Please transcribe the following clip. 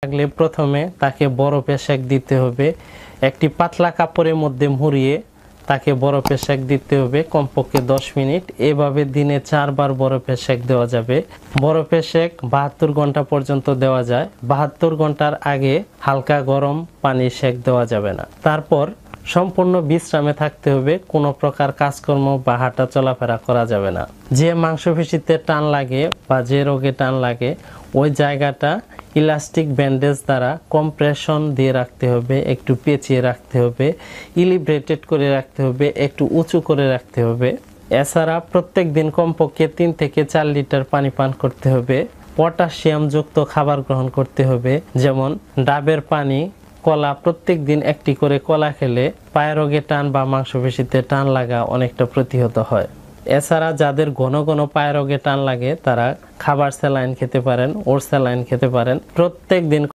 লাগলে প্রথমে তাকে বরফে সেঁক দিতে হবে। একটি পাতলা কাপড়ের মধ্যে মুড়িয়ে তাকে বরফে সেঁক দিতে হবে কমপক্ষে 10 মিনিট। এভাবে দিনে 4 বার বরফে সেঁক দেওয়া যাবে। বরফে সেঁক 72 ঘন্টা পর্যন্ত দেওয়া যায়। 72 ঘন্টার আগে হালকা গরম পানি সেঁক দেওয়া যাবে না। তারপর সম্পূর্ণ বিশ্রামে থাকতে হবে। কোনো প্রকার কাজকর্ম বা হাঁটা চলাফেরা করা যাবে না। যে মাংসপেশিতে টান লাগে বা যে রোগে টান লাগে ওই জায়গাটা ইলাস্টিক ব্যান্ডেজ দ্বারা কম্প্রেশন দিয়ে রাখতে হবে, একটু পেঁচিয়ে রাখতে হবে, ইলিব্রেটেড করে রাখতে হবে, একটু উঁচু করে রাখতে হবে। এছাড়া প্রত্যেক দিন কমপক্ষে 3 থেকে 4 লিটার পানি পান করতে হবে। পটাশিয়াম যুক্ত খাবার গ্রহণ করতে হবে, যেমন ডাবের পানি, কলা। প্রত্যেক দিন একটি করে কলা খেলে পায়ের রোগে টান বা মাংসপেশিতে টান লাগা অনেকটা প্রতিহত হয়। এছাড়া যাদের ঘন ঘন পায়ের রোগে টান লাগে তারা খাবার স্যালাইন খেতে পারেন, ওর স্যালাইন খেতে পারেন। প্রত্যেক দিন